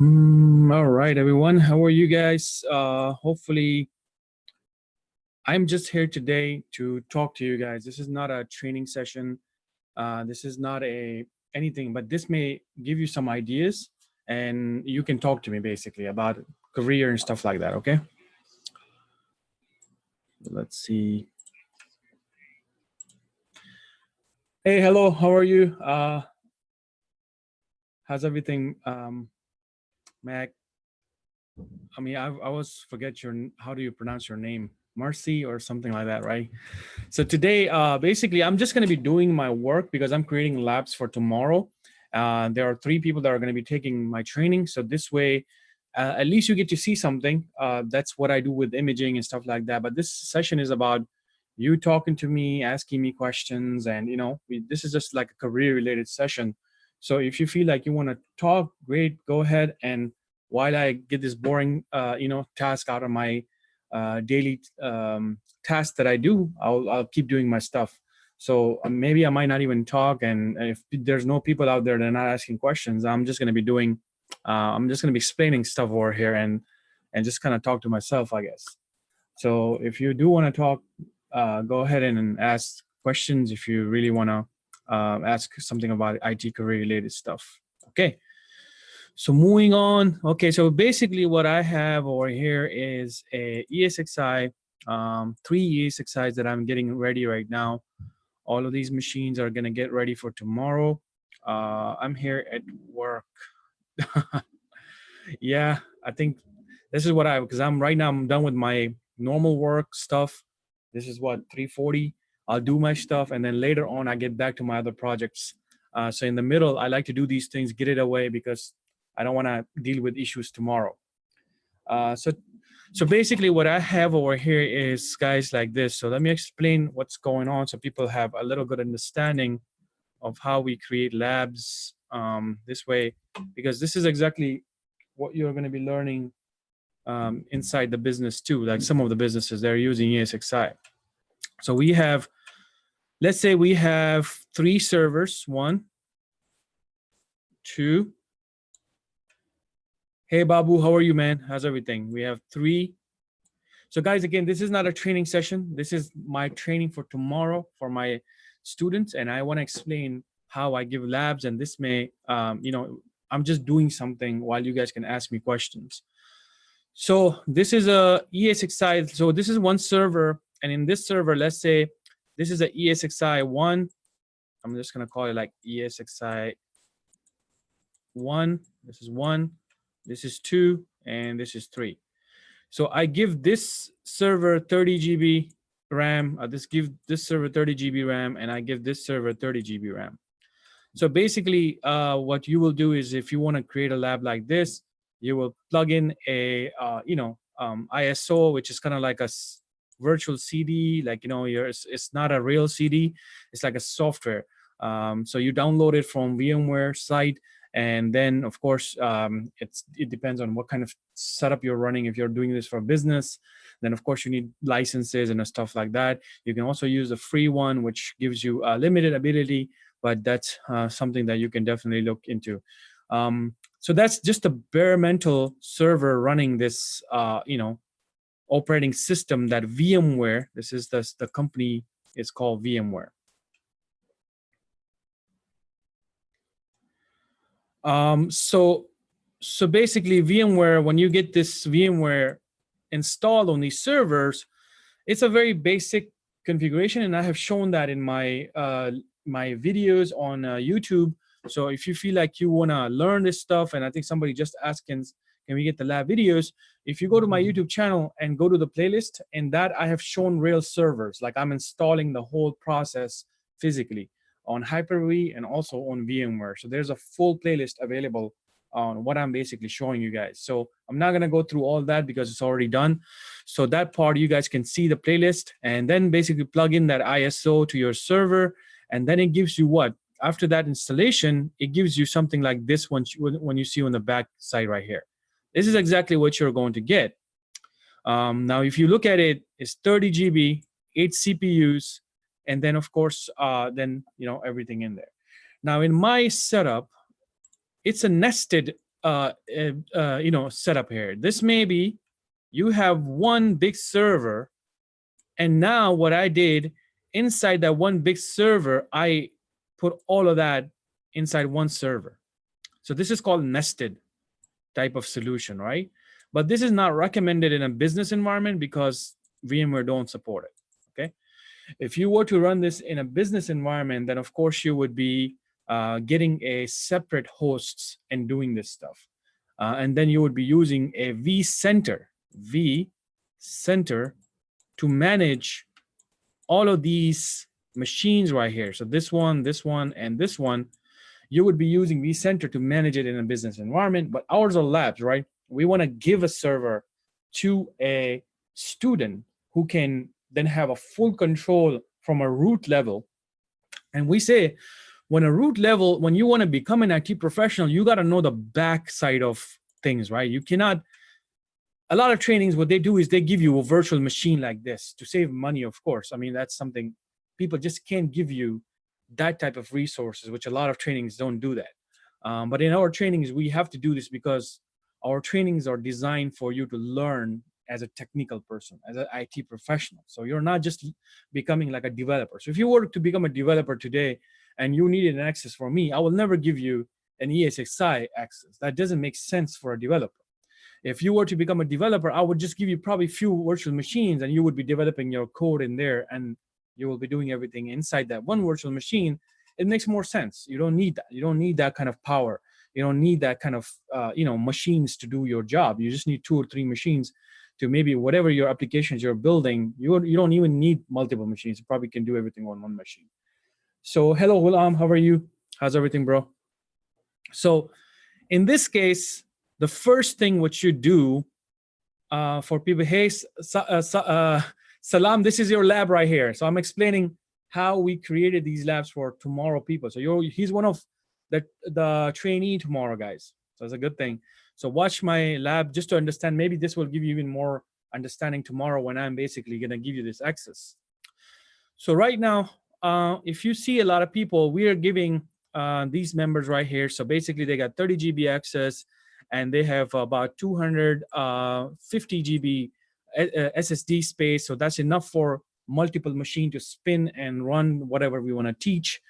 All right, everyone. How are you guys? Hopefully, I'm just here today to talk to you guys. This is not a training session. This is not a anything, but this may give you some ideas, and you can talk to me basically about career and stuff like that. Okay. Let's see. Hey, hello. How are you? How's everything, Mac? I mean, I always forget how do you pronounce your name? Marcy or something like that, right? So today, basically, I'm just going to be doing my work because I'm creating labs for tomorrow. There are 3 people that are going to be taking my training. So this way, at least you get to see something. That's what I do with imaging and stuff like that. But this session is about you talking to me, asking me questions, and this is just like a career-related session. So if you feel like you want to talk, great, go ahead. And while I get this boring, task out of my daily task that I do, I'll keep doing my stuff. So maybe I might not even talk, and if there's no people out there that are not asking questions, I'm just going to be explaining stuff over here and just kind of talk to myself, I guess. So if you do want to talk, go ahead and ask questions if you really want to ask something about IT career related stuff. Okay. So moving on. Okay, so basically what I have over here is a ESXi, 3 ESXis that I'm getting ready right now. All of these machines are gonna get ready for tomorrow. I'm here at work. Yeah, I think this is because I'm done with my normal work stuff. This is what 3:40. I'll do my stuff, and then later on I get back to my other projects. So in the middle, I like to do these things, get it away because I don't want to deal with issues tomorrow. So basically what I have over here is guys like this. So let me explain what's going on so people have a little good understanding of how we create labs this way, because this is exactly what you're going to be learning inside the business too. Like some of the businesses, they're using ESXi. So let's say we have 3 servers, 1, 2. Hey, Babu, how are you, man? How's everything? We have 3. So guys, again, this is not a training session. This is my training for tomorrow for my students. And I want to explain how I give labs. And this may, I'm just doing something while you guys can ask me questions. So this is a ESXi. So this is 1 server. And in this server, let's say this is a ESXi 1. I'm just going to call it like ESXi 1. This is 1. This is 2. And this is 3. So I give this server 30 GB RAM, give this server 30 GB RAM, and I give this server 30 GB RAM. So basically, what you will do is if you want to create a lab like this, you will plug in a, ISO, which is kind of like a virtual CD, like, it's not a real CD, it's like a software. So you download it from VMware site. And then, of course, it depends on what kind of setup you're running. If you're doing this for a business, then of course you need licenses and stuff like that. You can also use a free one, which gives you limited ability, but that's something that you can definitely look into. So that's just a bare metal server running this, operating system that VMware. This is the company is called VMware. So basically VMware, when you get this VMware installed on these servers, it's a very basic configuration, and I have shown that in my my videos on YouTube. So if you feel like you want to learn this stuff, and I think somebody just asked, can we get the lab videos? If you go to my YouTube channel and go to the playlist, in that I have shown real servers, like I'm installing the whole process physically on Hyper-V and also on VMware. So there's a full playlist available on what I'm basically showing you guys. So I'm not gonna go through all that because it's already done. So that part, you guys can see the playlist and then basically plug in that ISO to your server. And then it gives you what? After that installation, it gives you something like this one when you see on the back side right here. This is exactly what you're going to get. Now, if you look at it, it's 30 GB, 8 CPUs, and then of course, everything in there. Now in my setup, it's a nested setup here. This may be you have one big server, and now what I did inside that one big server, I put all of that inside one server. So this is called nested type of solution, right? But this is not recommended in a business environment because VMware don't support it. Okay. If you were to run this in a business environment, then of course you would be getting a separate hosts and doing this stuff. And then you would be using a vCenter to manage all of these machines right here. So this one, and this one, you would be using vCenter to manage it in a business environment. But ours are labs, right? We want to give a server to a student who can then have a full control from a root level. And we say, when a root level, when you want to become an IT professional, you got to know the back side of things, right? You cannot, a lot of trainings, what they do is they give you a virtual machine like this to save money, of course. I mean, that's something people just can't give you that type of resources, which a lot of trainings don't do that. But in our trainings, we have to do this because our trainings are designed for you to learn as a technical person, as an IT professional. So you're not just becoming like a developer. So if you were to become a developer today and you needed an access from me, I will never give you an ESXi access. That doesn't make sense for a developer. If you were to become a developer, I would just give you probably few virtual machines and you would be developing your code in there and you will be doing everything inside that one virtual machine. It makes more sense. You don't need that. You don't need that kind of power. You don't need that kind of machines to do your job. You just need 2 or 3 machines to maybe whatever your applications you're building. You don't even need multiple machines. You probably can do everything on one machine. So hello, Willam, how are you? How's everything, bro? So in this case, the first thing what you do for people, hey, Salam, this is your lab right here. So I'm explaining how we created these labs for tomorrow people. So he's one of the trainee tomorrow guys. So it's a good thing. So watch my lab just to understand. Maybe this will give you even more understanding tomorrow when I'm basically going to give you this access. So right now, if you see a lot of people, we are giving these members right here. So basically they got 30 GB access and they have about 250 GB SSD space. So that's enough for multiple machine to spin and run whatever we want to teach.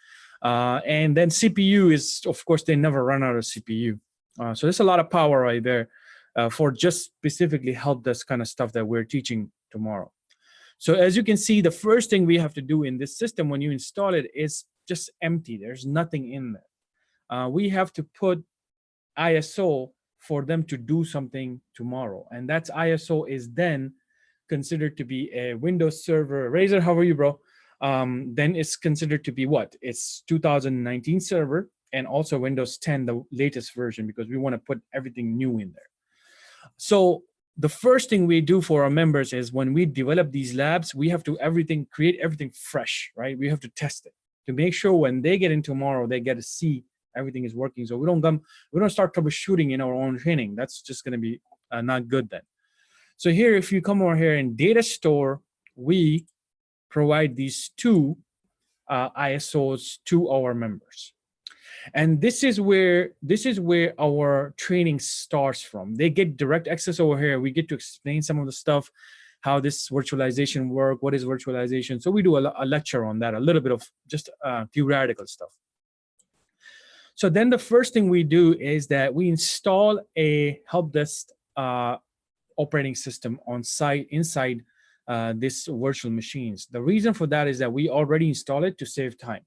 And then CPU is, of course, they never run out of CPU. So there's a lot of power right there for just specifically help this kind of stuff that we're teaching tomorrow. So as you can see, the first thing we have to do in this system when you install it is just empty. There's nothing in there. We have to put ISO for them to do something tomorrow. And that's ISO is then considered to be a Windows Server. Razor, how are you, bro? Then it's considered to be what? It's 2019 server and also Windows 10, the latest version, because we want to put everything new in there. So the first thing we do for our members is when we develop these labs, we have to create everything fresh, right? We have to test it to make sure when they get in tomorrow, they get to see everything is working. So we don't start troubleshooting in our own training. That's just going to be not good then. So here, if you come over here in data store, we provide these 2 ISOs to our members. And this is where our training starts from. They get direct access over here. We get to explain some of the stuff, how this virtualization work, what is virtualization. So we do a lecture on that, a little bit of just theoretical stuff. So then the first thing we do is that we install a help desk operating system on site inside this virtual machines. The reason for that is that we already install it to save time,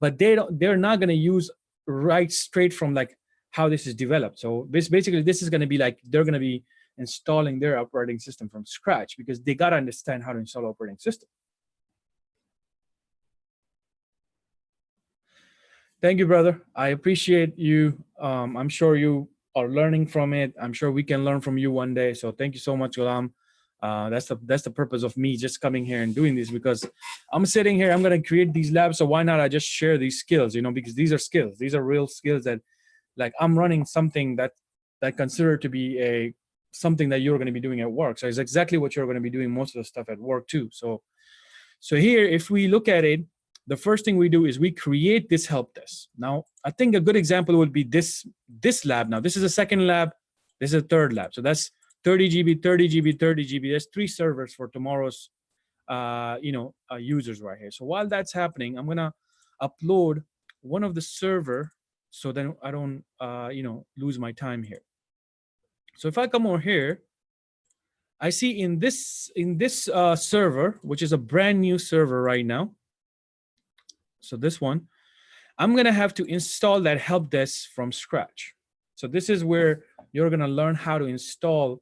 but they're not going to use right straight from like how this is developed. So basically this is going to be like they're going to be installing their operating system from scratch because they got to understand how to install operating system. Thank you, brother. I appreciate you. I'm sure you are learning from it. I'm sure we can learn from you one day. So thank you so much, Ghulam. That's the purpose of me just coming here and doing this, because I'm sitting here, I'm going to create these labs. So why not I just share these skills, because these are skills. These are real skills that like I'm running something that considered to be something that you're going to be doing at work. So it's exactly what you're going to be doing most of the stuff at work too. So here, if we look at it, the first thing we do is we create this help desk. Now, I think a good example would be this lab. Now, this is a second lab. This is a third lab. So that's 30 GB, 30 GB, 30 GB. There's 3 servers for tomorrow's users right here. So while that's happening, I'm gonna upload one of the server so then I don't lose my time here. So if I come over here, I see in this server, which is a brand new server right now. So this one, I'm gonna have to install that help desk from scratch. So this is where you're gonna learn how to install,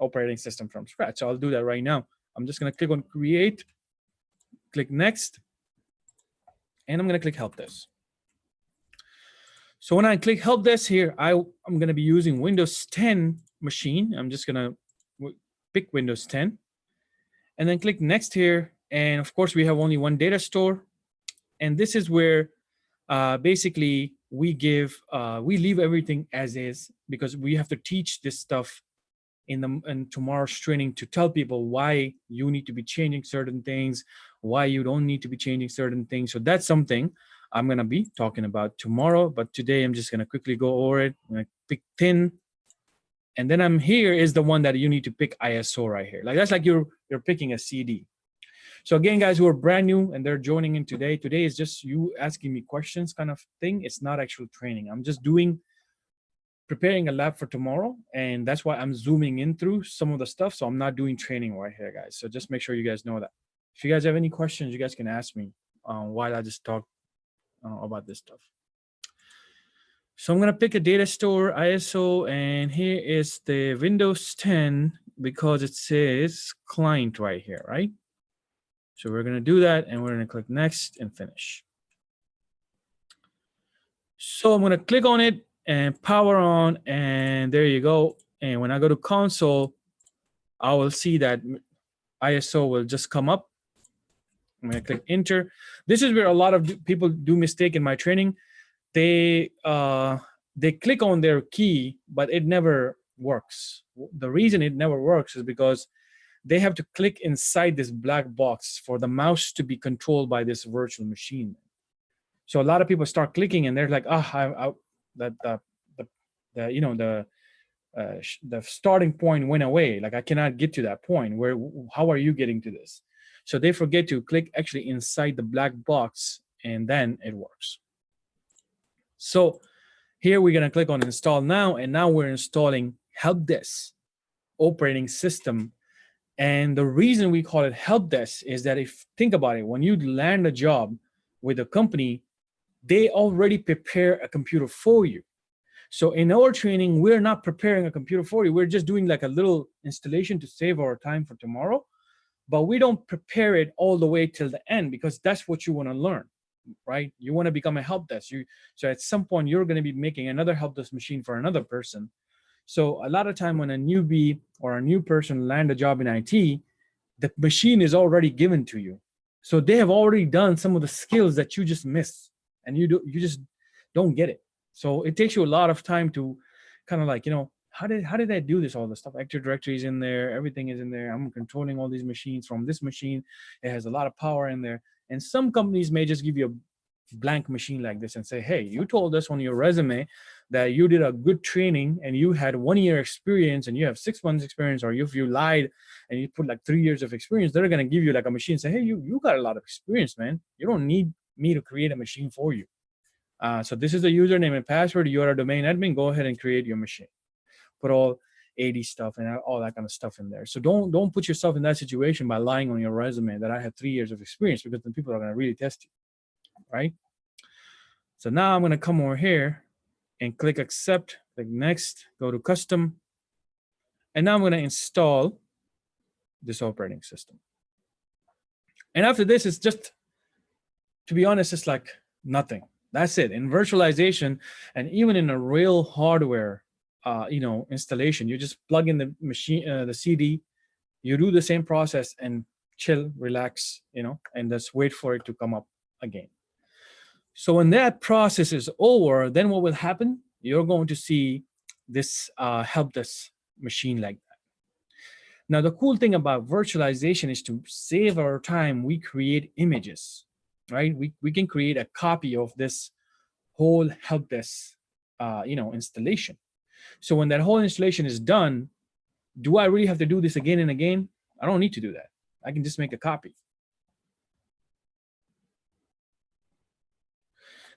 operating system from scratch. So I'll do that right now. I'm just gonna click on create, click next, and I'm gonna click help desk. So when I click help desk here, I'm gonna be using Windows 10 machine. I'm just gonna pick Windows 10, and then click next here. And of course, we have only one data store. And this is where basically we leave everything as is, because we have to teach this stuff in tomorrow's training to tell people why you need to be changing certain things, why you don't need to be changing certain things. So that's something I'm going to be talking about tomorrow. But today I'm just going to quickly go over it. I'm going to pick thin. And then I'm here is the one that you need to pick ISO right here. Like that's like you're picking a CD. So again, guys who are brand new and they're joining in today is just you asking me questions kind of thing. It's not actual training. I'm just preparing a lab for tomorrow. And that's why I'm zooming in through some of the stuff. So I'm not doing training right here, guys. So just make sure you guys know that. If you guys have any questions, you guys can ask me while I just talk about this stuff. So I'm going to pick a data store ISO, and here is the Windows 10 because it says client right here, right? So we're going to do that, and we're going to click next and finish. So I'm going to click on it and power on, and there you go. And when I go to console, I will see that ISO will just come up. I'm going to click enter. This is where a lot of people do mistake in my training. They click on their key, but it never works. The reason it never works is because they have to click inside this black box for the mouse to be controlled by this virtual machine. So a lot of people start clicking and they're like, the starting point went away. Like I cannot get to that point. How are you getting to this? So they forget to click actually inside the black box, and then it works. So here we're gonna click on install now, and now we're installing help desk operating system. And the reason we call it help desk is that if think about it, when you land a job with a company, they already prepare a computer for you. So in our training, we're not preparing a computer for you. We're just doing like a little installation to save our time for tomorrow, but we don't prepare it all the way till the end, because that's what you want to learn, right? You want to become a help desk. So at some point, you're going to be making another help desk machine for another person. So a lot of time when a newbie or a new person land a job in IT, the machine is already given to you. So they have already done some of the skills that you just missed, and you just don't get it. So it takes you a lot of time to kind of like, how did I do this? All the stuff, Active Directory is in there, everything is in there. I'm controlling all these machines from this machine. It has a lot of power in there. And some companies may just give you a blank machine like this and say, hey, you told us on your resume that you did a good training and you had 1 year experience and you have 6 months experience, or if you lied and you put like 3 years of experience, they're going to give you like a machine and say, hey, you got a lot of experience, man. You don't need me to create a machine for you. So this is the username and password. You are a domain admin. Go ahead and create your machine. Put all 80 stuff and all that kind of stuff in there. So don't put yourself in that situation by lying on your resume that I had 3 years of experience, because then people are going to really test you, right? So now I'm going to come over here and click accept, click next, go to custom. And now I'm going to install this operating system. And after this, it's just, to be honest, it's like nothing. That's it. In virtualization, and even in a real hardware, installation, you just plug in the machine, the CD, you do the same process and chill, relax, and just wait for it to come up again. So when that process is over, then what will happen? You're going to see this help desk machine like that. Now, the cool thing about virtualization is to save our time, we create images. right? We can create a copy of this whole help desk, installation. So when that whole installation is done, do I really have to do this again and again? I don't need to do that. I can just make a copy.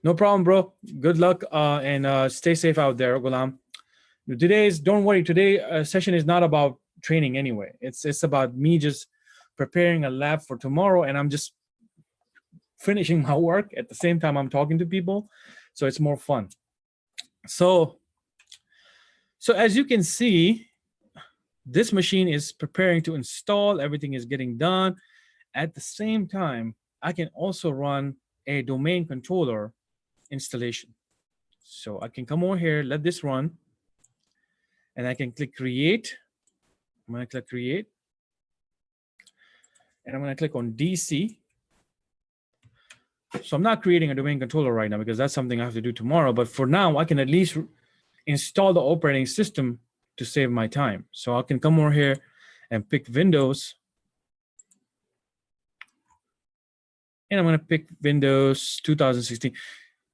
No problem, bro. Good luck and stay safe out there, Ghulam. Don't worry. Today session is not about training anyway. It's about me just preparing a lab for tomorrow, and I'm just finishing my work at the same time I'm talking to people, so it's more fun. So as you can see, this machine is preparing to install. Everything is getting done. At the same time, I can also run a domain controller installation. So I can come over here, let this run, and I can click create. I'm going to click create, and I'm going to click on DC. So I'm not creating a domain controller right now because that's something I have to do tomorrow. But for now, I can at least install the operating system to save my time. So I can come over here and pick Windows. And I'm going to pick Windows 2016.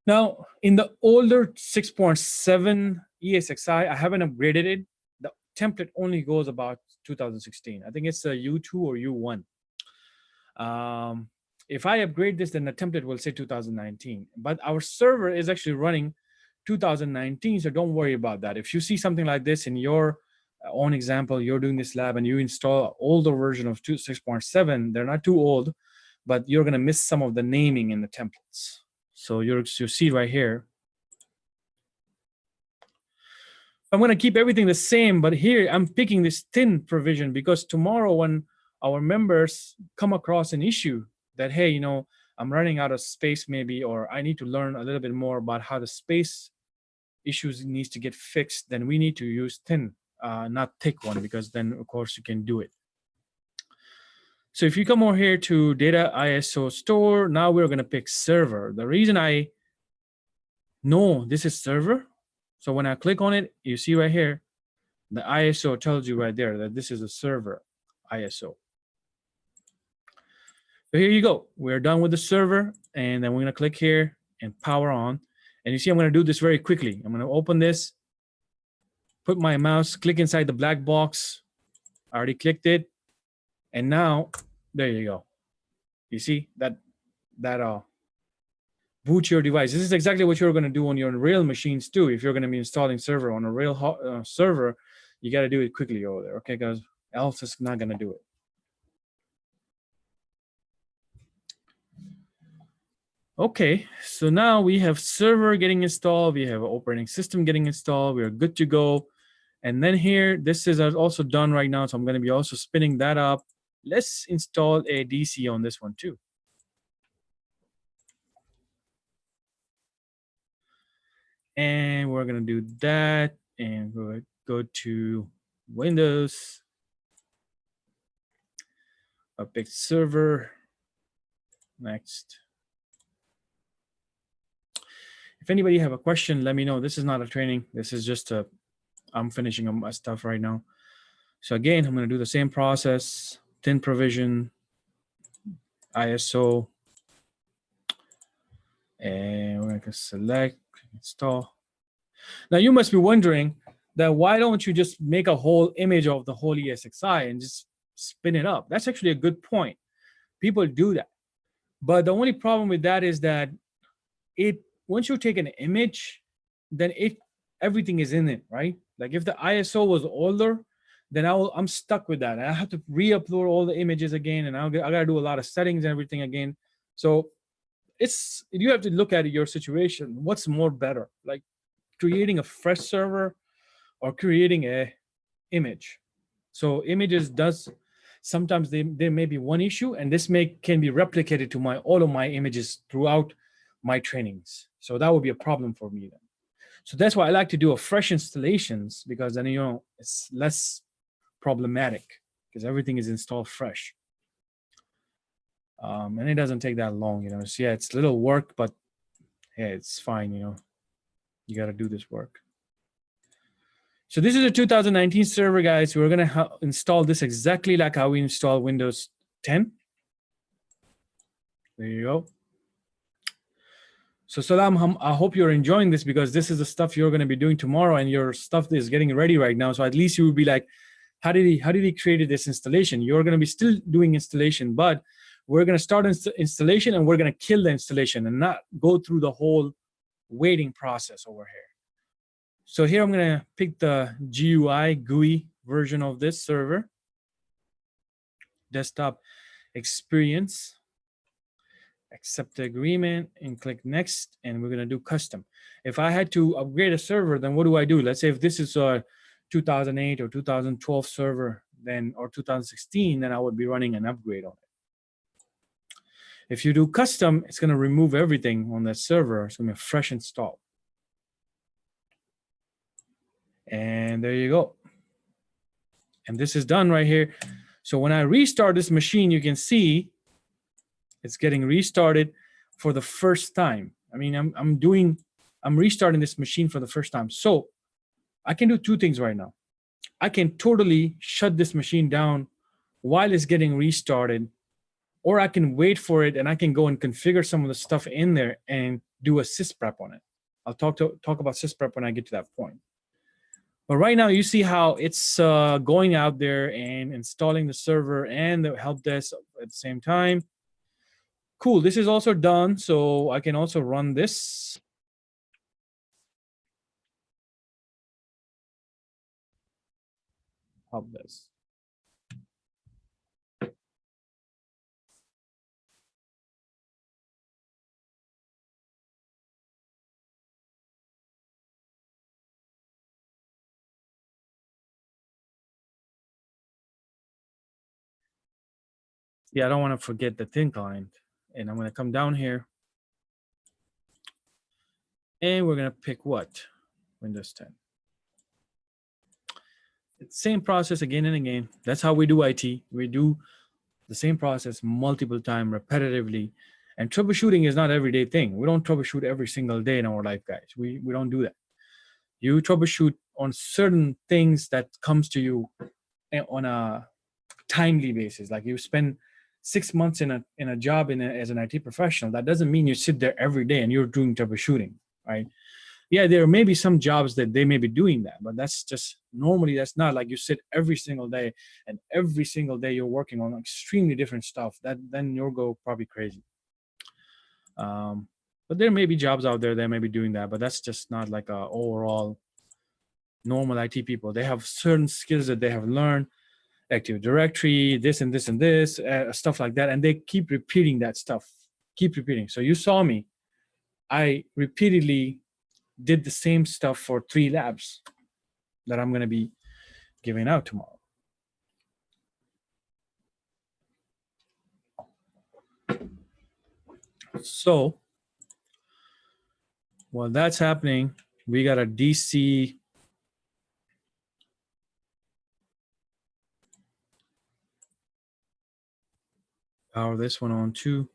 Now, in the older 6.7 ESXi, I haven't upgraded it. The template only goes about 2016. I think it's a U2 or U1. If I upgrade this, then the template will say 2019. But our server is actually running 2019, so don't worry about that. If you see something like this in your own example, you're doing this lab and you install an older version of 6.7, they're not too old, but you're going to miss some of the naming in the templates. So you'll see right here. I'm going to keep everything the same, but here I'm picking this thin provision because tomorrow when our members come across an issue that, hey, I'm running out of space maybe, or I need to learn a little bit more about how the space issues needs to get fixed, then we need to use thin, not thick one, because then of course you can do it. So if you come over here to data ISO store, now we're going to pick server. The reason I know this is server, so when I click on it, you see right here, the ISO tells you right there that this is a server ISO. So here you go. We're done with the server, and then we're going to click here and power on. And you see I'm going to do this very quickly. I'm going to open this, put my mouse, click inside the black box. I already clicked it. And now, there you go. You see that boot your device. This is exactly what you're going to do on your real machines too. If you're going to be installing server on a real server, you got to do it quickly over there, okay? Because else it's not going to do it. Okay, so now we have server getting installed. We have operating system getting installed. We are good to go. And then here, this is also done right now. So I'm going to be also spinning that up. Let's install a DC on this one too. And we're going to do that. And we'll go to Windows. I'll pick server. Next. If anybody have a question, let me know. This is not a training. This is just I'm finishing my stuff right now. So again, I'm going to do the same process. Thin provision, ISO, and we're going to select, install. Now you must be wondering that why don't you just make a whole image of the whole ESXi and just spin it up? That's actually a good point. People do that. But the only problem with that is that once you take an image, then everything is in it, right? Like if the ISO was older, then I'm stuck with that. I have to re-upload all the images again, and I got to do a lot of settings and everything again. So you have to look at your situation. What's more better, like creating a fresh server or creating a image? So images sometimes there may be one issue, and this can be replicated to all of my images throughout my trainings. So that would be a problem for me then. So that's why I like to do a fresh installations, because then it's less problematic because everything is installed fresh. And it doesn't take that long, So yeah, it's a little work, but yeah, it's fine, You got to do this work. So this is a 2019 server, guys. We're going to install this exactly like how we install Windows 10. There you go. So Salam, I hope you're enjoying this, because this is the stuff you're going to be doing tomorrow, and your stuff is getting ready right now. So at least you will be like, how did he create this installation? You're going to be still doing installation, but we're going to start installation, and we're going to kill the installation and not go through the whole waiting process over here. So here I'm going to pick the GUI version of this server, desktop experience, accept the agreement and click next, and we're going to do custom. If I had to upgrade a server, then what do I do? Let's say if this is a 2008 or 2012 server, then, or 2016, then I would be running an upgrade on it. If you do custom, it's going to remove everything on that server. It's going to be a fresh install. And there you go. And this is done right here. So when I restart this machine, you can see it's getting restarted for the first time. I mean, I'm restarting this machine for the first time. So I can do two things right now. I can totally shut this machine down while it's getting restarted, or I can wait for it and I can go and configure some of the stuff in there and do a sysprep on it. I'll talk about sysprep when I get to that point. But right now, you see how it's going out there and installing the server and the help desk at the same time. Cool, this is also done, so I can also run this. Help desk. Yeah, I don't want to forget the thin client. And I'm going to come down here. And we're going to pick what? Windows 10. It's same process again and again. That's how we do IT. We do the same process multiple times, repetitively. And troubleshooting is not an everyday thing. We don't troubleshoot every single day in our life, guys. We don't do that. You troubleshoot on certain things that comes to you on a timely basis. Like you spend 6 months in a job as an IT professional. That doesn't mean you sit there every day and you're doing troubleshooting, right? Yeah, there may be some jobs that they may be doing that, but that's just normally that's not like you sit every single day and every single day you're working on extremely different stuff. That then you'll go probably crazy. But there may be jobs out there that may be doing that, but that's just not like a overall normal IT people. They have certain skills that they have learned, Active Directory, this and this and this, stuff like that, and they keep repeating that stuff, keep repeating. So you saw me, I repeatedly did the same stuff for 3 labs that I'm going to be giving out tomorrow. So while that's happening, we got a DC power this one on too.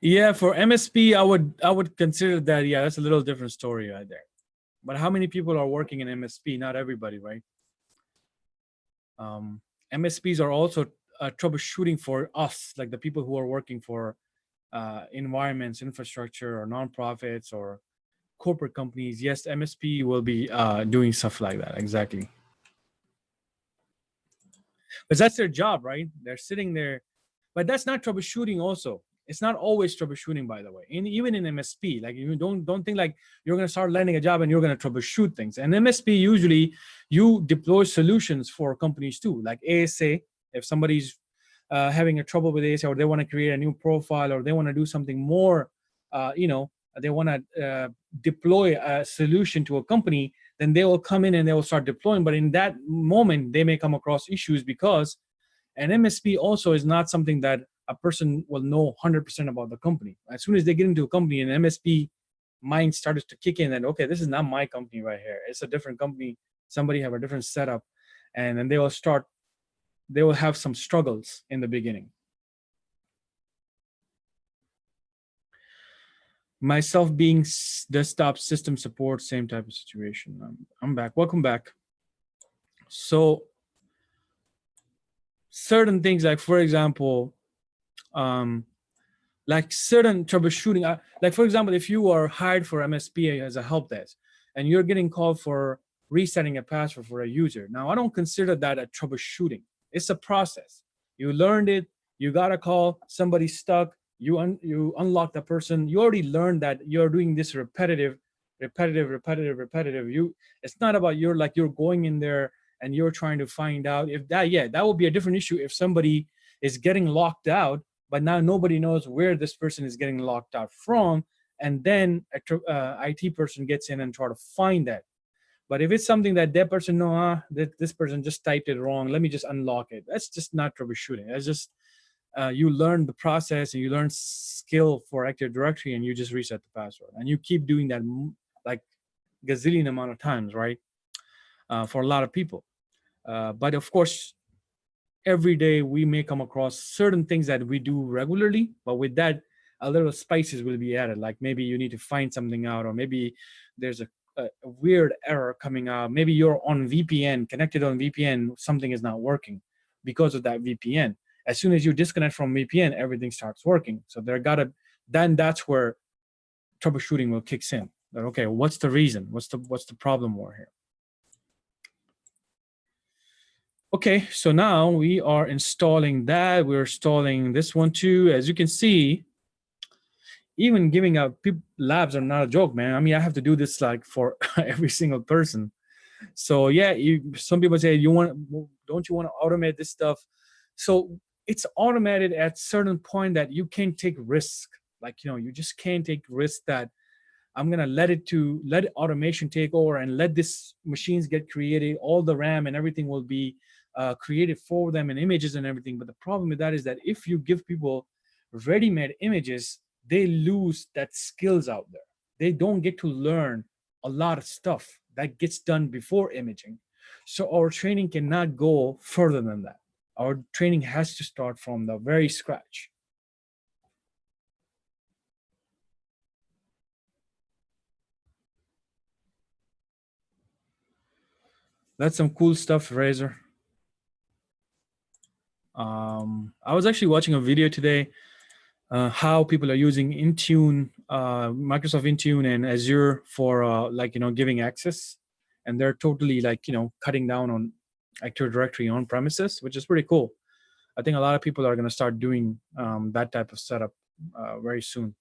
Yeah, for MSP, I would consider that. Yeah, that's a little different story right there. But how many people are working in MSP? Not everybody, right? MSPs are also troubleshooting for us, like the people who are working for environments, infrastructure, or nonprofits or corporate companies. Yes, MSP will be doing stuff like that. Exactly. Because that's their job, right? They're sitting there, but that's not troubleshooting. Also, it's not always troubleshooting, by the way. And even in MSP, like you don't think like you're going to start landing a job and you're going to troubleshoot things. And MSP, usually you deploy solutions for companies too, like ASA. If somebody's having a trouble with ASA, or they want to create a new profile, or they want to do something more, they want to deploy a solution to a company, then they will come in and they will start deploying. But in that moment, they may come across issues, because an MSP also is not something that a person will know 100% about the company. As soon as they get into a company, an MSP mind starts to kick in, and okay, this is not my company right here. It's a different company. Somebody have a different setup, and then they will have some struggles in the beginning. Myself being desktop system support, same type of situation. I'm back. Welcome back. So certain things, like for example, um, like certain troubleshooting. Like for example, if you are hired for MSP as a help desk, and you're getting called for resetting a password for a user. Now, I don't consider that a troubleshooting. It's a process. You learned it. You got a call. Somebody's stuck. You unlock the person. You already learned that you're doing this repetitive. It's not about you're going in there and you're trying to find out if that. Yeah, that would be a different issue if somebody is getting locked out, but now nobody knows where this person is getting locked out from, and then a IT person gets in and try to find that. But if it's something that person know, that this person just typed it wrong, let me just unlock it. That's just not troubleshooting. That's just you learn the process and you learn skill for Active Directory, and you just reset the password, and you keep doing that like gazillion amount of times, right? For a lot of people. But of course, every day we may come across certain things that we do regularly, but with that, a little spices will be added. Like maybe you need to find something out, or maybe there's a weird error coming out. Maybe you're on VPN, connected on VPN, something is not working because of that VPN. As soon as you disconnect from VPN, everything starts working. So then that's where troubleshooting will kicks in. That, okay, what's the reason? What's the problem more here? Okay, so now we are installing that. We're installing this one too. As you can see, even giving out labs are not a joke, man. I mean, I have to do this like for every single person. So yeah, some people say don't you want to automate this stuff? So it's automated at certain point that you can't take risk. Like, you just can't take risk that I'm gonna let automation take over and let this machines get created. All the RAM and everything will be created for them, and images and everything. But the problem with that is that if you give people ready-made images, they lose that skills out there. They don't get to learn a lot of stuff that gets done before imaging. So our training cannot go further than that. Our training has to start from the very scratch. That's some cool stuff, Razor. I was actually watching a video today, how people are using Intune, Microsoft Intune and Azure for giving access, and they're totally cutting down on Active Directory on premises, which is pretty cool. I think a lot of people are going to start doing that type of setup very soon,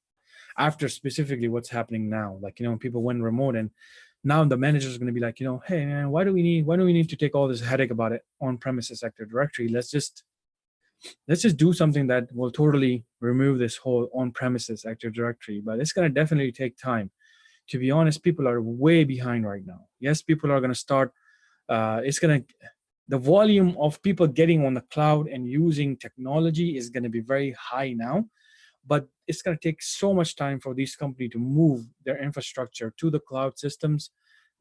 after specifically what's happening now. People went remote, and now the manager is going to be like, hey man, why do we need to take all this headache about it on premises Active Directory? Let's just do something that will totally remove this whole on-premises Active Directory. But it's going to definitely take time. To be honest, people are way behind right now. Yes, people are going to start. The volume of people getting on the cloud and using technology is going to be very high now. But it's going to take so much time for these companies to move their infrastructure to the cloud systems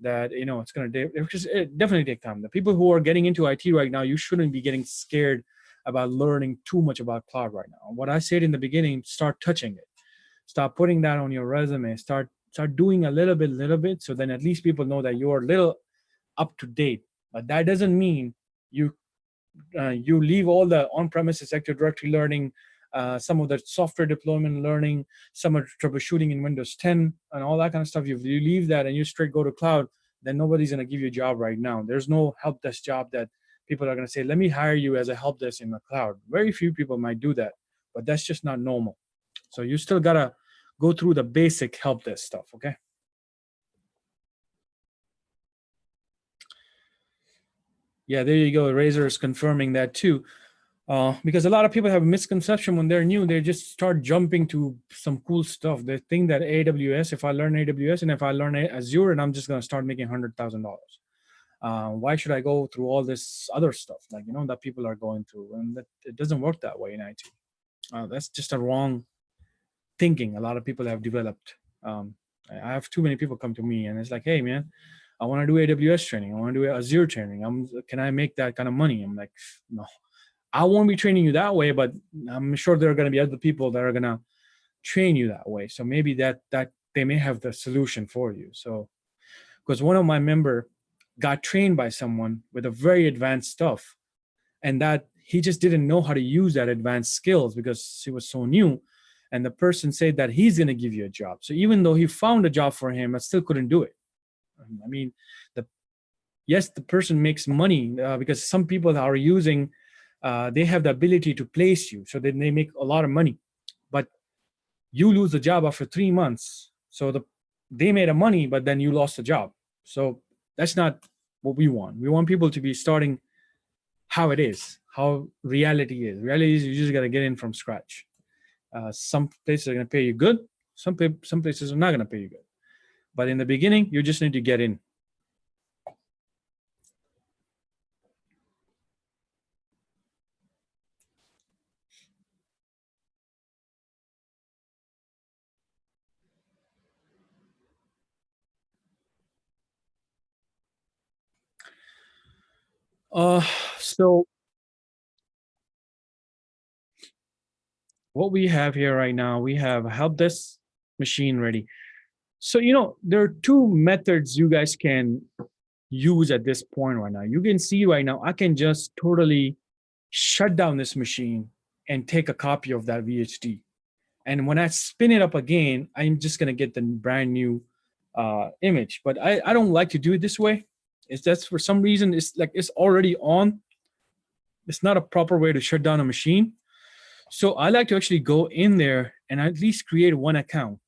that it's going to definitely take time. The people who are getting into IT right now, you shouldn't be getting scared about learning too much about cloud right now. What I said in the beginning, start touching it, start putting that on your resume, start doing a little bit, so then at least people know that you're a little up to date. But that doesn't mean you leave all the on-premises Active Directory learning, some of the software deployment learning, some of troubleshooting in Windows 10 and all that kind of stuff. You leave that and you straight go to cloud, then nobody's going to give you a job right now. There's no help desk job that people are going to say, let me hire you as a help desk in the cloud. Very few people might do that, but that's just not normal. So you still got to go through the basic help desk stuff, okay? Yeah, there you go. Razor is confirming that too. Because a lot of people have a misconception when they're new, they just start jumping to some cool stuff. They think that AWS, if I learn AWS and if I learn Azure, and I'm just going to start making $100,000. Why should I go through all this other stuff that people are going through? And that it doesn't work that way in IT. That's just a wrong thinking a lot of people have developed. I have too many people come to me and it's like, hey man, I want to do AWS training, I want to do Azure training, can I make that kind of money? I'm like, no, I won't be training you that way, but I'm sure there are going to be other people that are going to train you that way. So maybe that they may have the solution for you. So because one of my member got trained by someone with a very advanced stuff, and that he just didn't know how to use that advanced skills because he was so new. And the person said that he's going to give you a job. So even though he found a job for him, I still couldn't do it. I mean, yes, the person makes money because some people are using, they have the ability to place you. So then they make a lot of money. But you lose the job after 3 months. So they made a money, but then you lost the job. So that's not what we want. We want people to be starting how it is, how reality is. Reality is you just got to get in from scratch. Some places are going to pay you good. Some places are not going to pay you good. But in the beginning, you just need to get in. So what we have here right now, we have a help desk machine ready. So, there are two methods you guys can use at this point right now. You can see right now, I can just totally shut down this machine and take a copy of that VHD. And when I spin it up again, I'm just going to get the brand new image. But I don't like to do it this way. It's just for some reason, it's like it's already on. It's not a proper way to shut down a machine. So I like to actually go in there and at least create one account.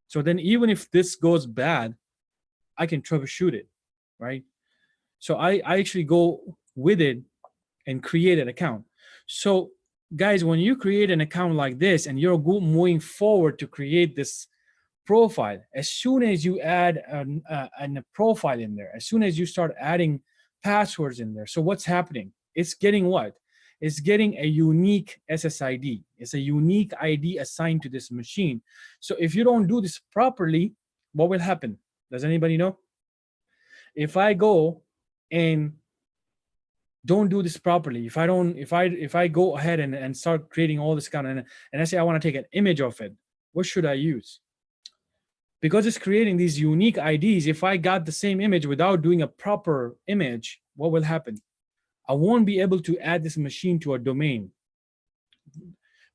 So then even if this goes bad, I can troubleshoot it, right? So I actually go with it and create an account. So guys, when you create an account like this and you're moving forward to create this profile, as soon as you add a profile in there, as soon as you start adding passwords in there, so what's happening? It's getting what? It's getting a unique SSID. It's a unique ID assigned to this machine. So if you don't do this properly, what will happen? Does anybody know? If I go and don't do this properly, if I go ahead and start creating all this kind of, and I say I want to take an image of it, what should I use? Because it's creating these unique IDs, if I got the same image without doing a proper image, what will happen? I won't be able to add this machine to a domain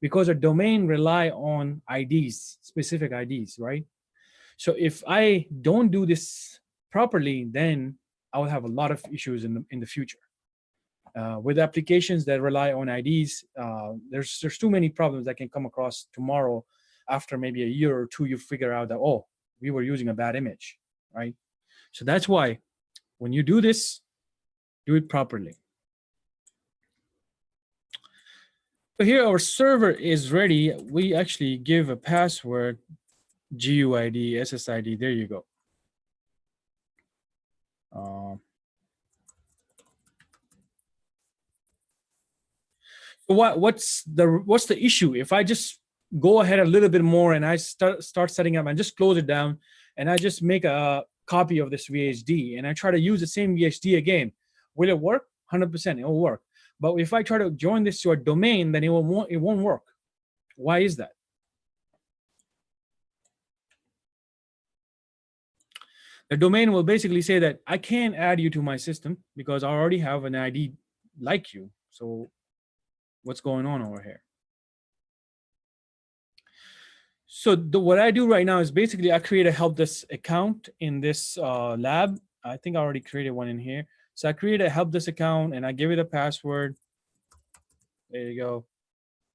because a domain rely on IDs, specific IDs, right? So if I don't do this properly, then I will have a lot of issues in the future. With applications that rely on IDs, there's too many problems that can come across tomorrow. After maybe a year or two, you figure out that, oh, we were using a bad image, right? So that's why when you do this, do it properly. So here our server is ready. We actually give a password, GUID, SSID. There you go. What's the issue? If I just go ahead a little bit more and I start setting up and just close it down and I just make a copy of this VHD and I try to use the same VHD again, will it work? 100%, it will work. But if I try to join this to a domain, then it won't work. Why is that? The domain will basically say that I can't add you to my system because I already have an ID like you. So what's going on over here? So what I do right now is basically I create a help desk account in this lab. I think I already created one in here. So I create a help desk account and I give it a password. There you go.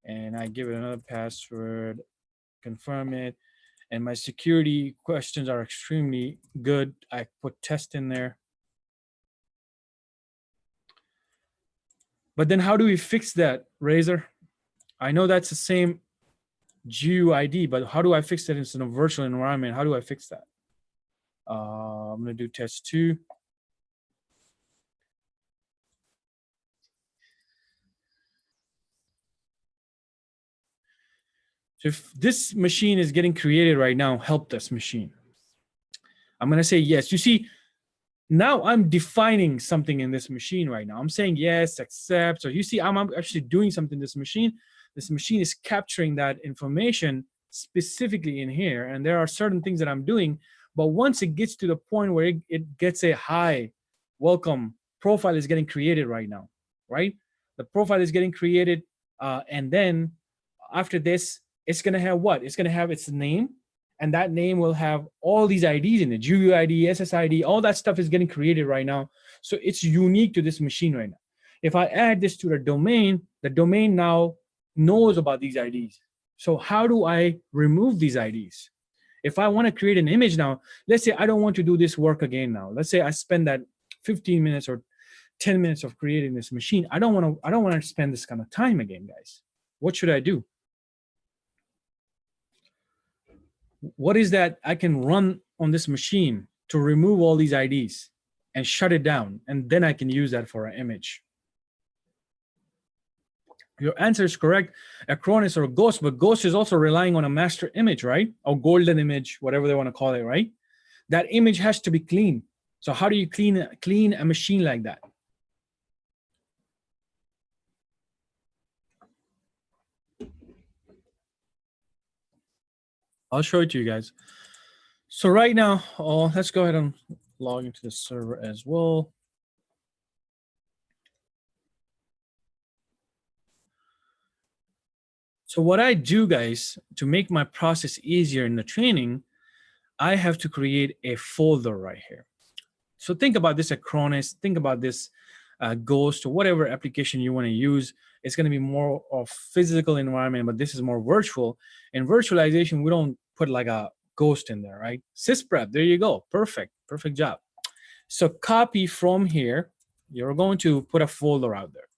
And I give it another password, confirm it. And my security questions are extremely good. I put test in there. But then how do we fix that, Razor? I know that's the same GUID, but how do I fix that in a virtual environment? How do I fix that? I'm going to do test 2. So if this machine is getting created right now, help desk machine, I'm going to say yes. You see, now I'm defining something in this machine right now. I'm saying yes, accept. So you see, I'm actually doing something in this machine. This machine is capturing that information specifically in here. And there are certain things that I'm doing. But once it gets to the point where it gets a hi, welcome, profile is getting created right now, right? The profile is getting created. And then after this, it's going to have what? It's going to have its name. And that name will have all these IDs in it, GUID, SSID, all that stuff is getting created right now. So it's unique to this machine right now. If I add this to the domain now knows about these IDs. So how do I remove these IDs? If I want to create an image now, let's say I don't want to do this work again now. Let's say I spend that 15 minutes or 10 minutes of creating this machine. I don't want to spend this kind of time again, guys. What should I do? What is that I can run on this machine to remove all these IDs and shut it down? And then I can use that for an image. Your answer is correct, Acronis or Ghost, but Ghost is also relying on a master image, right? Or golden image, whatever they want to call it, right? That image has to be clean. So how do you clean a machine like that? I'll show it to you guys. So right now, let's go ahead and log into the server as well. So what I do, guys, to make my process easier in the training, I have to create a folder right here. So think about this Acronis, think about this Ghost or whatever application you want to use. It's going to be more of physical environment, but this is more virtual. In virtualization, we don't put like a Ghost in there, right? Sysprep, there you go. Perfect job. So copy from here, you're going to put a folder out there.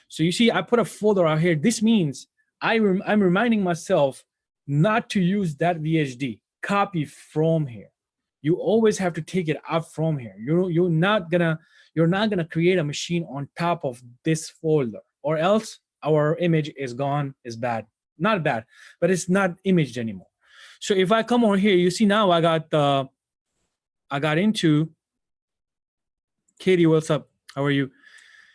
So you see, I put a folder out here. This means I'm reminding myself not to use that VHD. Copy from here. You always have to take it out from here. You're not gonna create a machine on top of this folder, or else our image is gone, is bad. Not bad, but it's not imaged anymore. So if I come over here, you see now I got into Katie. What's up? How are you?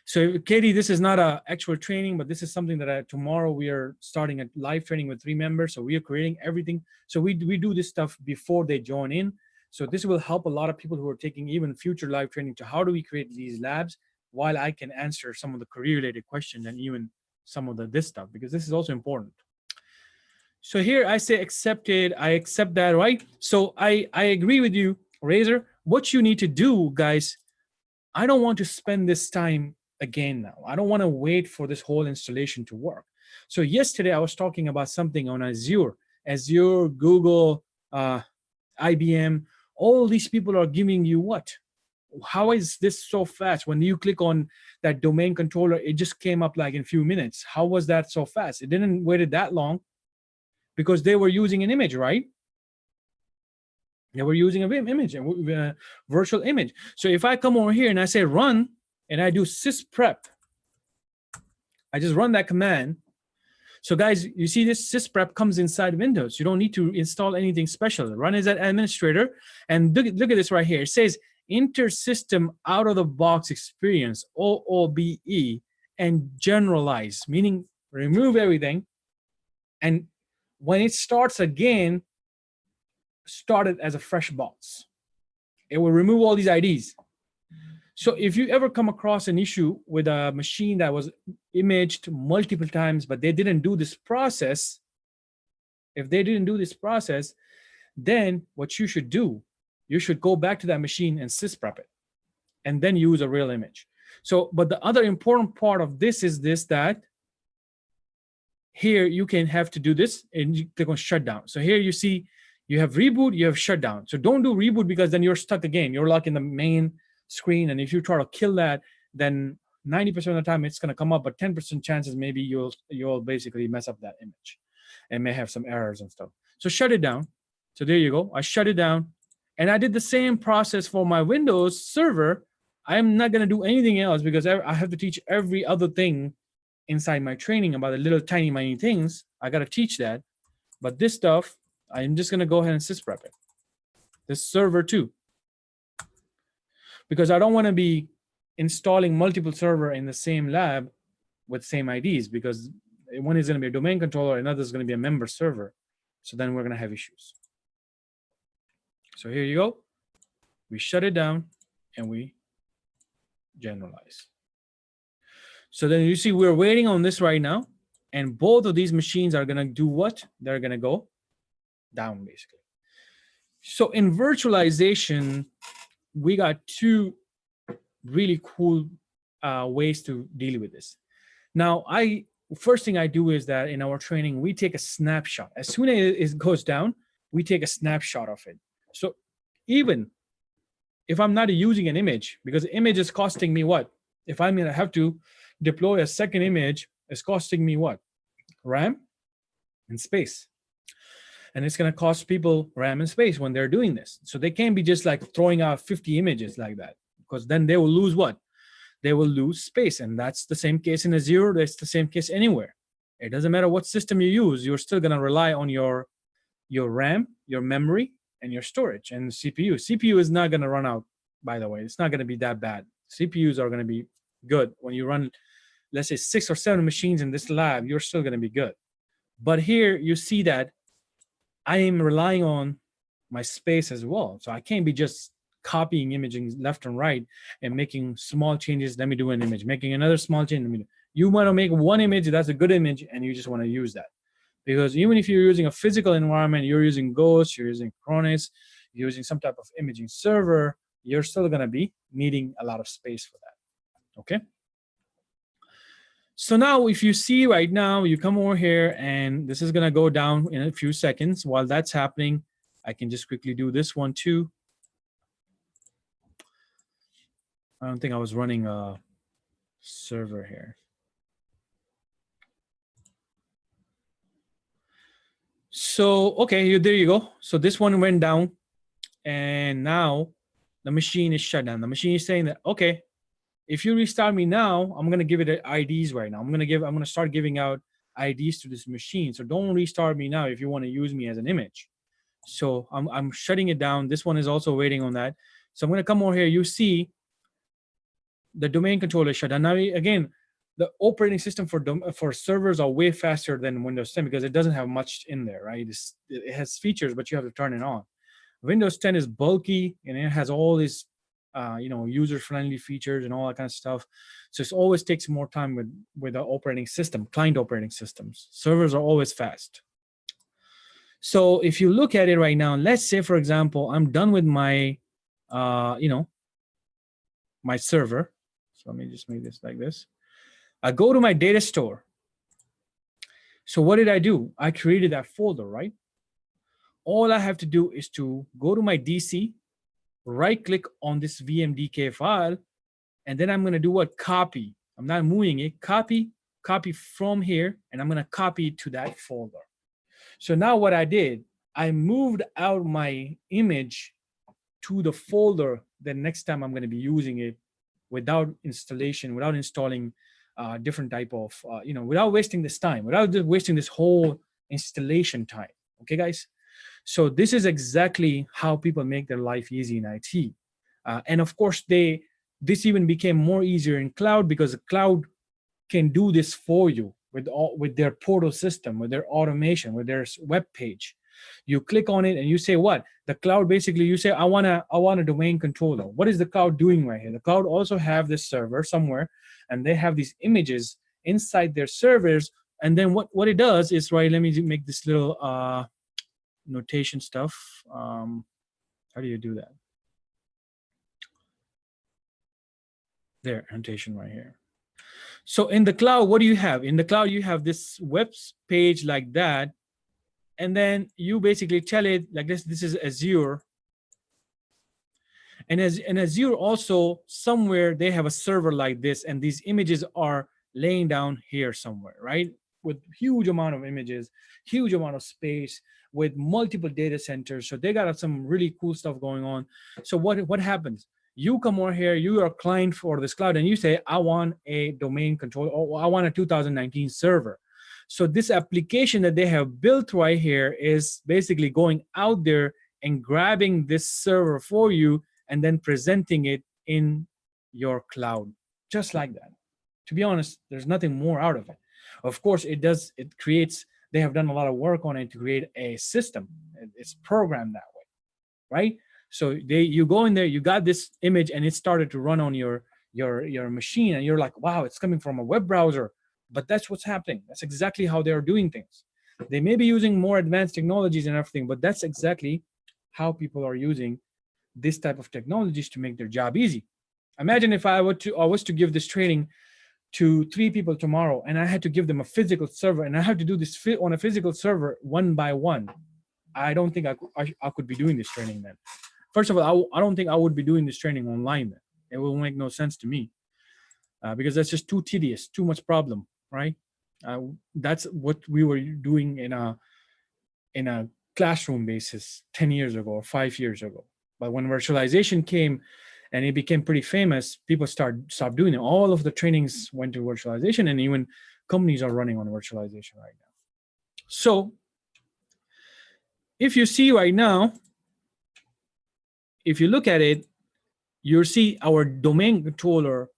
So Katie, this is not an actual training, but this is something that tomorrow we are starting a live training with 3 members. So we are creating everything. So we do this stuff before they join in. So this will help a lot of people who are taking even future live training to how do we create these labs, while I can answer some of the career related questions and even some of this stuff, because this is also important. So here I say accepted, I accept that, right? So I agree with you, Razor. What you need to do, guys, I don't want to spend this time again now. I don't want to wait for this whole installation to work. So yesterday I was talking about something on Azure, Google, IBM, all these people are giving you what? How is this so fast? When you click on that domain controller, it just came up like in a few minutes. How was that so fast? It didn't wait that long because they were using an image, right? They were using an image, a virtual image. So if I come over here and I say run, and I do sysprep, I just run that command. So guys, you see this sysprep comes inside Windows. You don't need to install anything special. Run as an administrator, and look at this right here. It says inter-system out-of-the-box experience, OOBE, and generalize, meaning remove everything. And when it starts again, start it as a fresh box. It will remove all these IDs. So if you ever come across an issue with a machine that was imaged multiple times, but they didn't do this process, if they didn't do this process, then what you should do, you should go back to that machine and sysprep it, and then use a real image. So, but the other important part of this is this, that here you can have to do this and you click on shutdown. So here you see you have reboot, you have shutdown. So don't do reboot, because then you're stuck again. You're like in the main screen, and if you try to kill that, then 90% of the time it's going to come up, but 10% chances maybe you'll basically mess up that image and may have some errors and stuff. So shut it down. So there you go. I shut it down, and I did the same process for my Windows server. I'm not going to do anything else because I have to teach every other thing inside my training about the little tiny things. I got to teach that, but this stuff I'm just going to go ahead and sysprep it. This server too, because I don't want to be installing multiple server in the same lab with same IDs, because one is going to be a domain controller, another is going to be a member server. So then we're going to have issues. So here you go. We shut it down and we generalize. So then you see we're waiting on this right now, and both of these machines are gonna do what? They're gonna go down basically. So in virtualization, we got two really cool ways to deal with this. Now, first thing I do is that in our training, we take a snapshot. As soon as it goes down, we take a snapshot of it. So even if I'm not using an image, because the image is costing me what? If I'm gonna have to deploy a second image, it's costing me what? RAM and space. And it's gonna cost people RAM and space when they're doing this. So they can't be just like throwing out 50 images like that, because then they will lose what? They will lose space. And that's the same case in Azure. That's the same case anywhere. It doesn't matter what system you use, you're still gonna rely on your RAM, your memory, and your storage and CPU. CPU is not gonna run out, by the way. It's not gonna be that bad. CPUs are gonna be good. When you run, let's say 6 or 7 machines in this lab, you're still gonna be good. But here you see that I am relying on my space as well. So I can't be just copying imaging left and right and making small changes. Let me do an image, making another small change. You want to make one image that's a good image, and you just want to use that. Because even if you're using a physical environment, you're using Ghost, you're using Cronus, you're using some type of imaging server, you're still going to be needing a lot of space for that. Okay. So now if you see right now, you come over here and this is going to go down in a few seconds. While that's happening, I can just quickly do this one too. I don't think I was running a server here. So, okay, there you go. So this one went down and now the machine is shut down. The machine is saying that, okay, if you restart me now, I'm going to give it IDs right now. I'm going to start giving out IDs to this machine. So don't restart me now if you want to use me as an image. So I'm shutting it down. This one is also waiting on that. So I'm going to come over here. You see the domain controller shut down. Now, again, the operating system for servers are way faster than Windows 10 because it doesn't have much in there, right? It has features, but you have to turn it on. Windows 10 is bulky and it has all these user-friendly features and all that kind of stuff. So it always takes more time with the operating system, client operating systems. Servers are always fast. So if you look at it right now, let's say, for example, I'm done with my, my server. So let me just make this like this. I go to my data store. So what did I do? I created that folder, right? All I have to do is to go to my DC, right-click on this VMDK file, and then I'm going to do what? Copy. I'm not moving it. Copy from here, and I'm going to copy it to that folder. So now what I did, I moved out my image to the folder. The next time I'm going to be using it without installation, without installing different type of, without wasting this time, without wasting this whole installation time. Okay, guys? So this is exactly how people make their life easy in IT. And of course, this even became more easier in cloud because the cloud can do this for you with their portal system, with their automation, with their web page. You click on it and you say what? The cloud basically, you say, I want a domain controller. What is the cloud doing right here? The cloud also have this server somewhere, and they have these images inside their servers. And then what it does is, right, let me make this little notation stuff. How do you do that? There, annotation right here. So in the cloud, what do you have? In the cloud, you have this web page like that. And then you basically tell it like this is Azure. And in Azure also, somewhere they have a server like this, and these images are laying down here somewhere, right? With huge amount of images, huge amount of space, with multiple data centers. So they got some really cool stuff going on. So what happens? You come over here, you are a client for this cloud, and you say, I want a domain control, or I want a 2019 server. So this application that they have built right here is basically going out there and grabbing this server for you and then presenting it in your cloud, just like that. To be honest, there's nothing more out of it. Of course, they have done a lot of work on it to create a system. It's programmed that way, right? So you go in there, you got this image, and it started to run on your your machine, and you're like, wow, it's coming from a web browser. But that's what's happening. That's exactly how they're doing things. They may be using more advanced technologies and everything, but that's exactly how people are using this type of technologies to make their job easy. Imagine if I was to give this training to 3 people tomorrow, and I had to give them a physical server, and I had to do this on a physical server one by one. I don't think I could be doing this training then. First of all, I don't think I would be doing this training online then. It will make no sense to me, because that's just too tedious, too much problem, right? That's what we were doing in a classroom basis 10 years ago or 5 years ago. But when virtualization came and it became pretty famous, people stopped doing it. All of the trainings went to virtualization, and even companies are running on virtualization right now. So if you see right now, if you look at it, you'll see our domain controller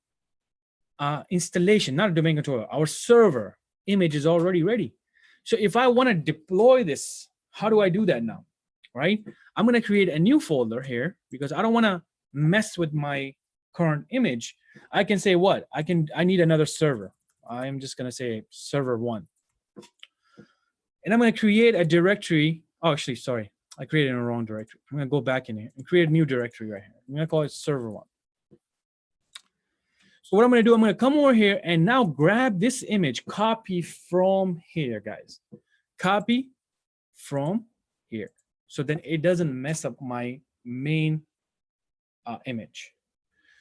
installation, not a domain controller, our server image is already ready. So if I want to deploy this, how do I do that now, right? I'm going to create a new folder here because I don't want to mess with my current image. I can say what? I need another server. I'm just going to say server 1. And I'm going to create a directory. Oh, actually, sorry. I created in the wrong directory. I'm going to go back in here and create a new directory right here. I'm going to call it server 1. So what I'm going to do, I'm going to come over here and now grab this image, copy from here, guys. Copy from here. So then it doesn't mess up my main image.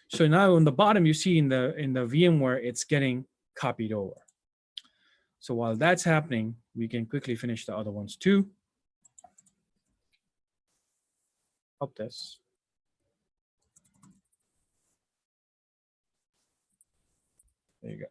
So now on the bottom, you see in the VMware, it's getting copied over. So while that's happening, we can quickly finish the other ones too. Help this. There you go.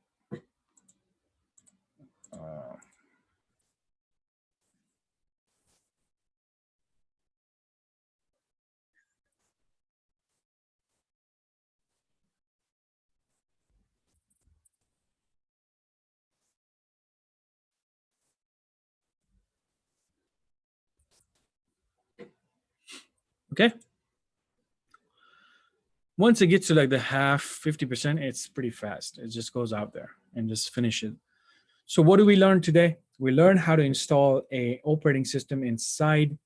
Okay. Once it gets to like the half, 50%, it's pretty fast. It just goes out there and just finish it. So what do we learn today? We learned how to install a operating system inside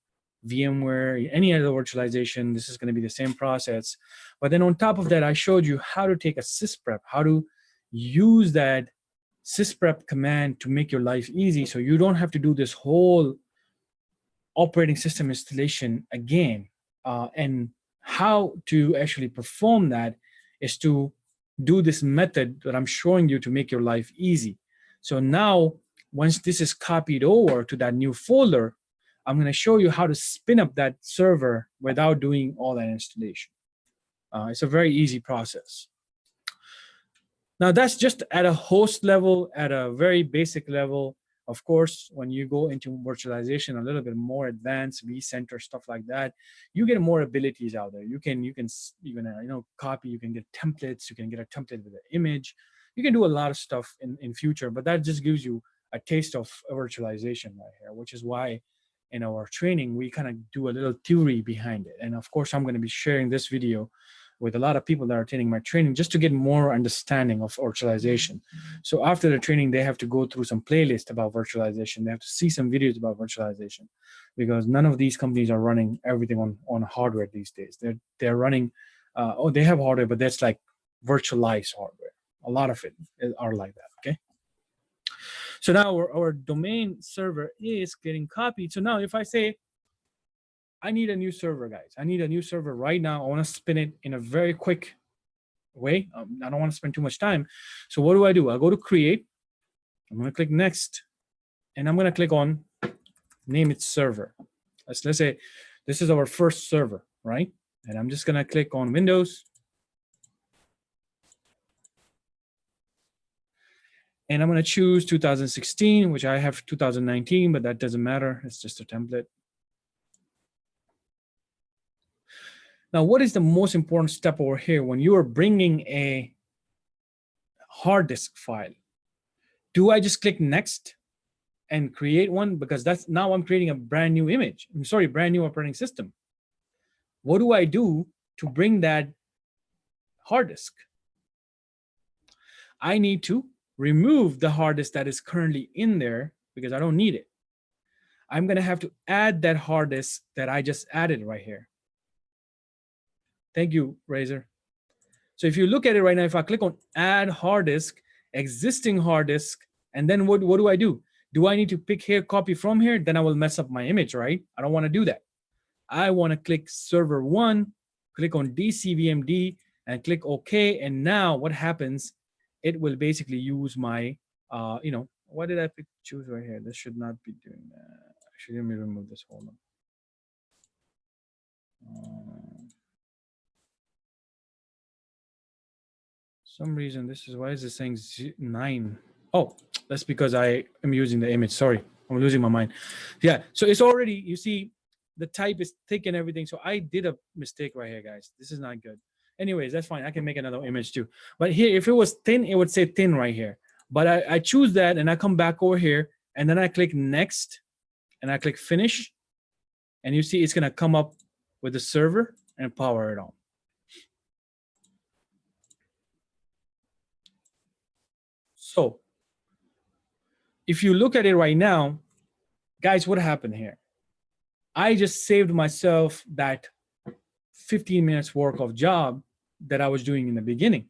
VMware, any other virtualization. This is going to be the same process. But then on top of that, I showed you how to take a sysprep, how to use that sysprep command to make your life easy so you don't have to do this whole operating system installation again. And how to actually perform that is to do this method that I'm showing you to make your life easy. So now, once this is copied over to that new folder, I'm going to show you how to spin up that server without doing all that installation. It's a very easy process. Now, that's just at a host level, at a very basic level. Of course, when you go into virtualization, a little bit more advanced, vCenter, stuff like that, you get more abilities out there. You can copy. You can get templates. You can get a template with an image. You can do a lot of stuff in future, but that just gives you a taste of virtualization right here, which is why in our training we kind of do a little theory behind it. And of course, I'm going to be sharing this video with a lot of people that are attending my training just to get more understanding of virtualization. So after the training, they have to go through some playlist about virtualization. They have to see some videos about virtualization, because none of these companies are running everything on hardware these days. They're running, they have hardware, but that's like virtualized hardware. A lot of it are like that, okay? So now our domain server is getting copied. So now if I say, I need a new server, guys. I need a new server right now. I want to spin it in a very quick way. I don't want to spend too much time. So what do? I go to create. I'm going to click next. And I'm going to click on name it server. Let's say this is our first server, right? And I'm just going to click on Windows. And I'm going to choose 2016, which I have 2019, but that doesn't matter. It's just a template. Now, what is the most important step over here when you are bringing a hard disk file? Do I just click next and create one? Because that's now I'm creating a brand new image. I'm sorry, brand new operating system. What do I do to bring that hard disk? I need to remove the hard disk that is currently in there because I don't need it. I'm going to have to add that hard disk that I just added right here. Thank you, Razor. So if you look at it right now, if I click on add hard disk, existing hard disk, and then what do I do? Do I need to pick here, copy from here? Then I will mess up my image, right? I don't want to do that. I want to click server one, click on DCVMD, and click OK. And now what happens? It will basically use my, what did I choose right here? This should not be doing that. Actually, let me remove this. Hold on. Some reason this is, why is this saying 9? Oh, that's because I am using the image. Sorry, I'm losing my mind. Yeah, so it's already, you see, the type is thick and everything. So I did a mistake right here, guys. This is not good. Anyways, that's fine. I can make another image too. But here, if it was thin, it would say thin right here. But I choose that and I come back over here and then I click next and I click finish. And you see it's gonna come up with the server and power it on. So if you look at it right now, guys, what happened here? I just saved myself that 15 minutes work of job that I was doing in the beginning.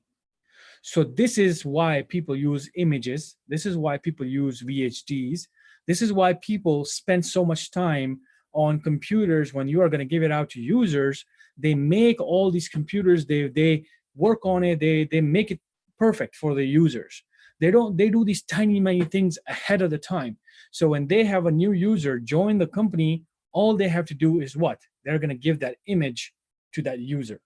So this is why people use images. This is why people use VHDs. This is why people spend so much time on computers when you are going to give it out to users. They make all these computers, they work on it, they make it perfect for the users. They do these tiny things ahead of the time. So when they have a new user join the company, all they have to do is what? They're going to give that image to that user,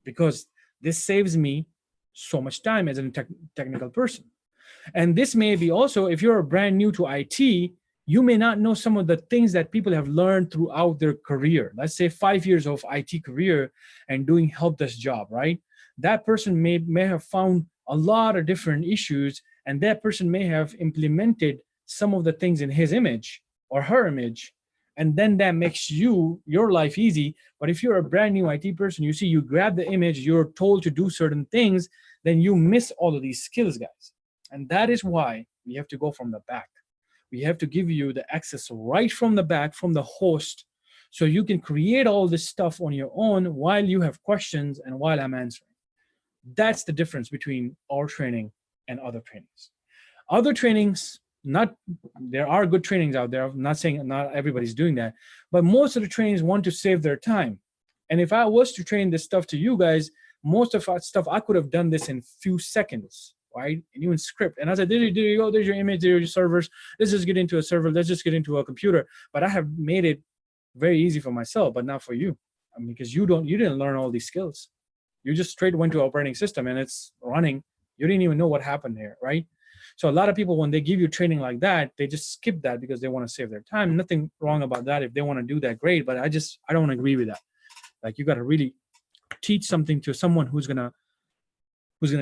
because this saves me so much time as a technical person. And this may be also, if you're brand new to IT, you may not know some of the things that people have learned throughout their career. Let's say 5 years of IT career and doing help desk job, right? That person may have found a lot of different issues, and that person may have implemented some of the things in his image or her image, and then that makes your life easy. But if you're a brand new IT person, you see, you grab the image, you're told to do certain things, then you miss all of these skills, guys. And that is why we have to go from the back. We have to give you the access right from the back, from the host, so you can create all this stuff on your own while you have questions and while I'm answering. That's the difference between our training and other trainings. Other trainings, there are good trainings out there. I'm not saying not everybody's doing that, but most of the trainings want to save their time. And if I was to train this stuff to you guys, most of our stuff, I could have done this in few seconds, right? And even script. And I said, there you go, there's your image, there's your servers. Let's just get into a server. Let's just get into a computer. But I have made it very easy for myself, but not for you. I mean, because you didn't learn all these skills. You just straight went to operating system and it's running. You didn't even know what happened here, right? So a lot of people, when they give you training like that, they just skip that because they want to save their time. Nothing wrong about that. If they want to do that, great. But I don't agree with that. Like, you got to really teach something to someone who's gonna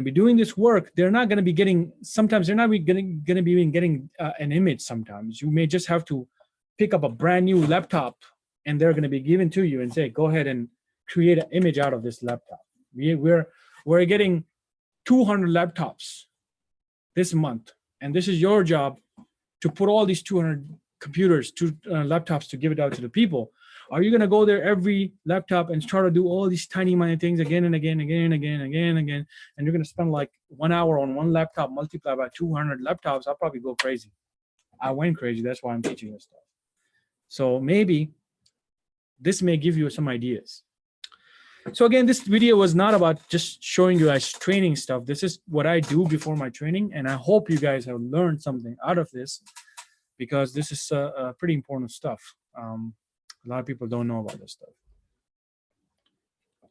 be doing this work. They're not gonna be getting. Sometimes they're not gonna be even getting an image. Sometimes you may just have to pick up a brand new laptop, and they're gonna be given to you and say, "Go ahead and create an image out of this laptop." We're getting 200 laptops this month, and this is your job to put all these 200 computers, laptops, to give it out to the people. Are you going to go there every laptop and try to do all these tiny things again and again, and you're going to spend like 1 hour on one laptop, multiply by 200 laptops? I'll probably go crazy. I went crazy. That's why I'm teaching this stuff. So maybe this may give you some ideas. So again, this video was not about just showing you guys training stuff. This is what I do before my training, and I hope you guys have learned something out of this, because this is pretty important stuff. A lot of people don't know about this stuff.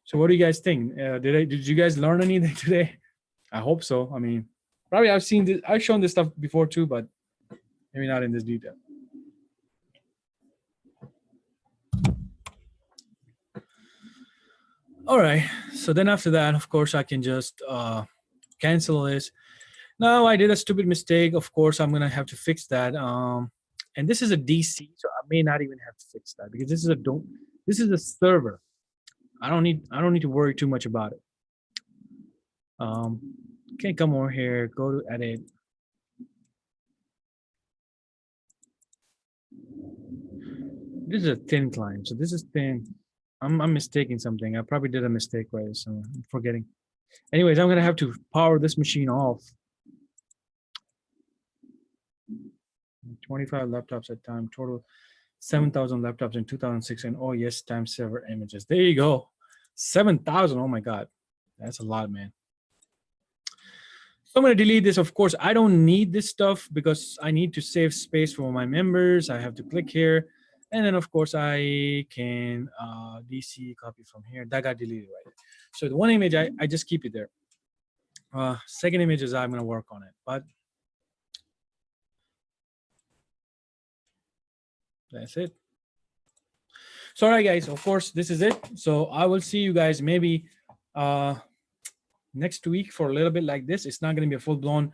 So what do you guys think? Did you guys learn anything today? I hope so. I mean, probably I've shown this stuff before too, but maybe not in this detail. All right. So then after that, of course, I can just cancel this. Now I did a stupid mistake. Of course, I'm gonna have to fix that. And this is a DC, so I may not even have to fix that, because this is a server. I don't need to worry too much about it. Okay, come over here, go to edit. This is a thin client, so this is thin. I'm mistaking something. I probably did a mistake right, so I'm forgetting. Anyways, I'm gonna have to power this machine off. 25 laptops at time, total 7,000 laptops in 2006, and oh yes, time server images. There you go, 7,000. Oh my god, that's a lot, man. So I'm going to delete this. Of course, I don't need this stuff because I need to save space for my members. I have to click here. And then, of course, I can DC copy from here. That got deleted, right? So the one image, I just keep it there. Second image is I'm going to work on it. But that's it. So, all right, guys, of course, this is it. So I will see you guys maybe next week for a little bit like this. It's not going to be a full-blown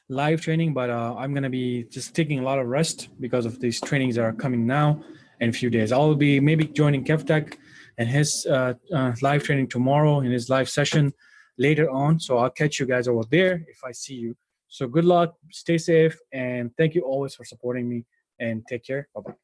live training, but I'm going to be just taking a lot of rest because of these trainings that are coming now in a few days. I'll be maybe joining Kevtech and his live training tomorrow in his live session later on. So I'll catch you guys over there if I see you. So good luck, stay safe, and thank you always for supporting me, and take care. Bye-bye.